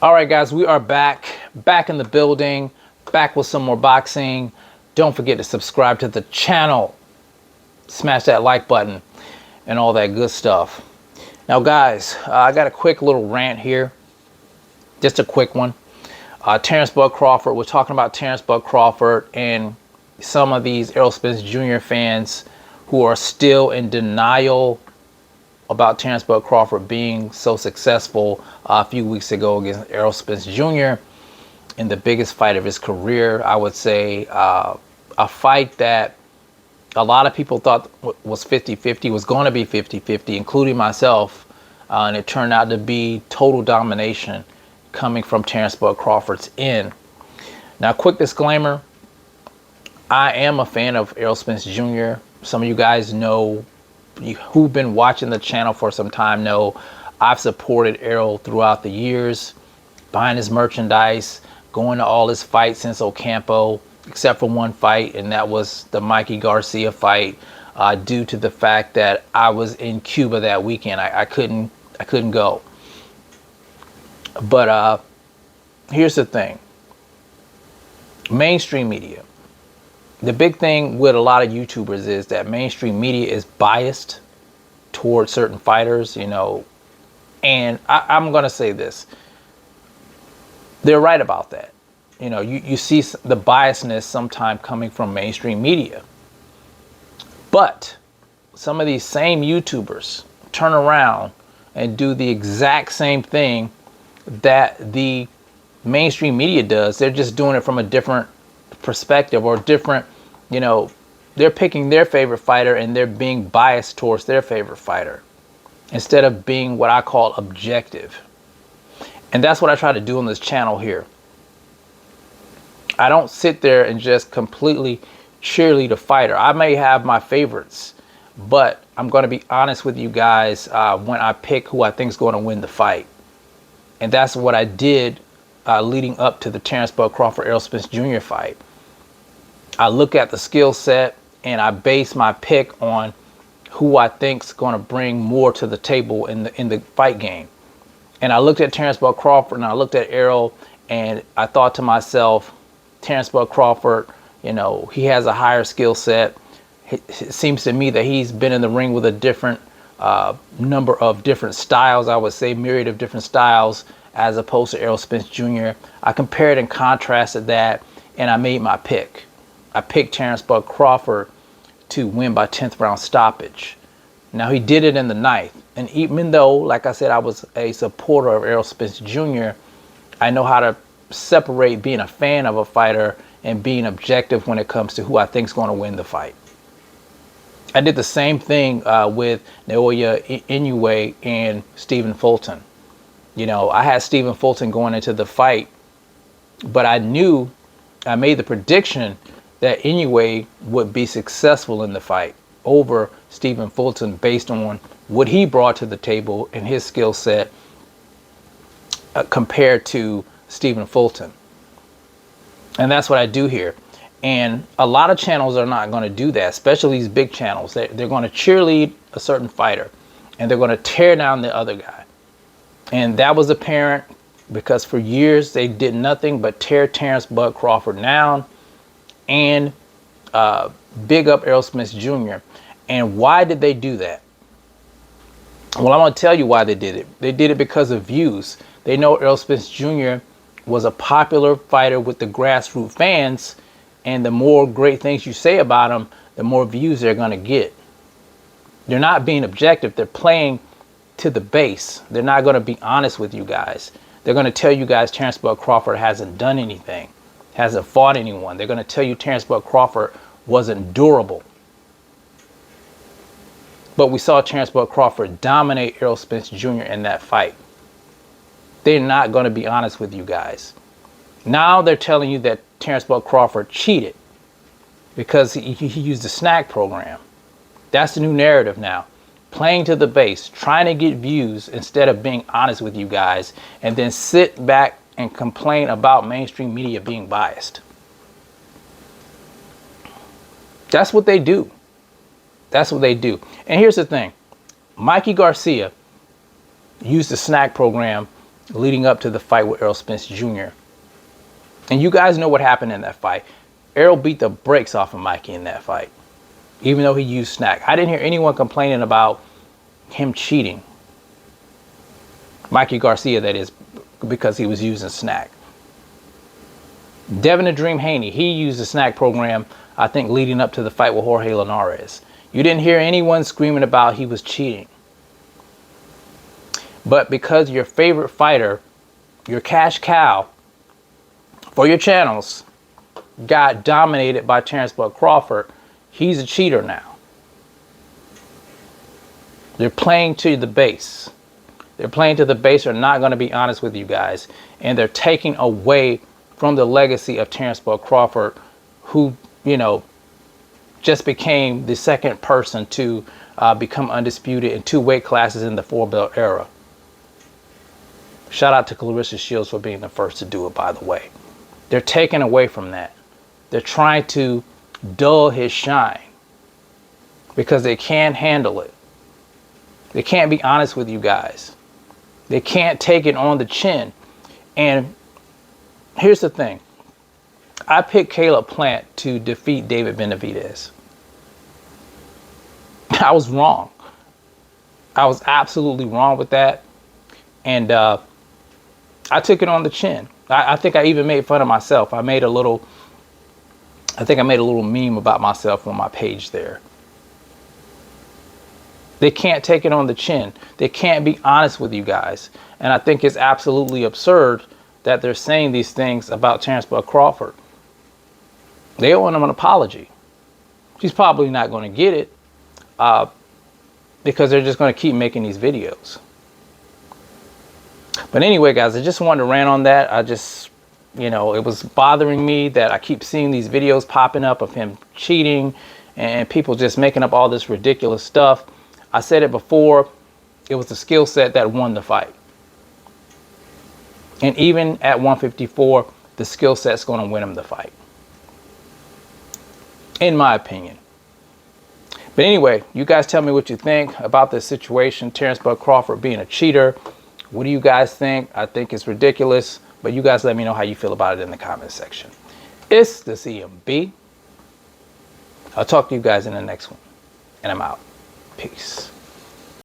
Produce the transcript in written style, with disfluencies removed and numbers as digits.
All right, guys, we are back in the building, back with some more boxing. Don't forget to subscribe to the channel, smash that like button, and all that good stuff. Now, guys, I got a quick little rant here, just a quick one. Terence Bud Crawford, we're talking about Terence Bud Crawford and some of these Errol Spence Jr. fans who are still in denial about Terence Bud Crawford being so successful a few weeks ago against Errol Spence Jr. in the biggest fight of his career. I would say a fight that a lot of people thought was 50-50, was going to be 50-50, including myself, and it turned out to be total domination coming from Terence Bud Crawford's end. Now, quick disclaimer, I am a fan of Errol Spence Jr. Some of you guys know, who've been watching the channel for some time, know I've supported Errol throughout the years, buying his merchandise, going to all his fights since Ocampo, except for one fight, and that was the Mikey Garcia fight, due to the fact that I was in Cuba that weekend. I couldn't go. But here's the thing. Mainstream media. The big thing with a lot of YouTubers is that mainstream media is biased towards certain fighters, you know, and I'm going to say this. They're right about that. You know, you see the biasness sometimes coming from mainstream media. But some of these same YouTubers turn around and do the exact same thing that the mainstream media does. They're just doing it from a different perspective or different, you know, they're picking their favorite fighter and they're being biased towards their favorite fighter instead of being what I call objective. And that's what I try to do on this channel here. I don't sit there and just completely cheerlead a fighter. I may have my favorites, but I'm going to be honest with you guys when I pick who I think is going to win the fight. And that's what I did leading up to the Terence Bud Crawford Errol Spence Jr. fight. I look at the skill set and I base my pick on who I think is going to bring more to the table in the fight game. And I looked at Terence Bud Crawford and I looked at Errol and I thought to myself, Terence Bud Crawford, you know, he has a higher skill set. It seems to me that he's been in the ring with a different number of different styles. I would say myriad of different styles as opposed to Errol Spence Jr. I compared and contrasted that and I made my pick. I picked Terence Bud Crawford to win by 10th round stoppage. Now, he did it in the 9th. And even though, like I said, I was a supporter of Errol Spence Jr., I know how to separate being a fan of a fighter and being objective when it comes to who I think is going to win the fight. I did the same thing with Naoya Inoue and Stephen Fulton. You know, I had Stephen Fulton going into the fight, but I made the prediction that Inoue would be successful in the fight over Stephen Fulton based on what he brought to the table and his skill set compared to Stephen Fulton. And that's what I do here. And a lot of channels are not going to do that, especially these big channels. They're going to cheerlead a certain fighter and they're going to tear down the other guy. And that was apparent because for years they did nothing but tear Terence Bud Crawford down and big up Errol Spence Jr. And why did they do that? Well, I'm going to tell you why they did it. They did it because of views. They know Errol Spence Jr. was a popular fighter with the grassroots fans, and the more great things you say about him, the more views they're going to get. They're not being objective. They're playing to the base. They're not going to be honest with you guys. They're going to tell you guys Terence Bud Crawford hasn't done anything, hasn't fought anyone. They're going to tell you Terence Bud Crawford wasn't durable. But we saw Terence Bud Crawford dominate Errol Spence Jr. in that fight. They're not going to be honest with you guys. Now they're telling you that Terence Bud Crawford cheated because he used the snack program. That's the new narrative now. Playing to the base, trying to get views instead of being honest with you guys, and then sit back and complain about mainstream media being biased. That's what they do. That's what they do. And here's the thing. Mikey Garcia used the snack program leading up to the fight with Errol Spence Jr. And you guys know what happened in that fight. Errol beat the brakes off of Mikey in that fight, even though he used snack. I didn't hear anyone complaining about him cheating. Mikey Garcia, that is, because he was using snack. Devin the Dream Haney, he used the snack program, I think, leading up to the fight with Jorge Linares. You didn't hear anyone screaming about he was cheating. But because your favorite fighter, your cash cow for your channels, got dominated by Terence Crawford, he's a cheater now. They're playing to the base. They're playing to the base. They're not going to be honest with you guys. And they're taking away from the legacy of Terence Crawford, who, you know, just became the second person to become undisputed in 2 weight classes in the 4-belt era. Shout out to Clarissa Shields for being the first to do it, by the way. They're taking away from that. They're trying to dull his shine because they can't handle it. They can't be honest with you guys. They can't take it on the chin. And here's the thing. I picked Caleb Plant to defeat David Benavidez. I was wrong. I was absolutely wrong with that. And I took it on the chin. I think I even made fun of myself. I think I made a little meme about myself on my page there. They can't take it on the chin. They can't be honest with you guys. And I think it's absolutely absurd that they're saying these things about Terence Crawford. They owe him an apology. She's probably not going to get it because they're just going to keep making these videos. But anyway, guys, I just wanted to rant on that. I just, you know, it was bothering me that I keep seeing these videos popping up of him cheating and people just making up all this ridiculous stuff. I said it before, it was the skill set that won the fight. And even at 154, the skill set's going to win him the fight, in my opinion. But anyway, you guys tell me what you think about this situation, Terence Crawford being a cheater. What do you guys think? I think it's ridiculous, but you guys let me know how you feel about it in the comment section. It's the CMB. I'll talk to you guys in the next one, and I'm out. Peace.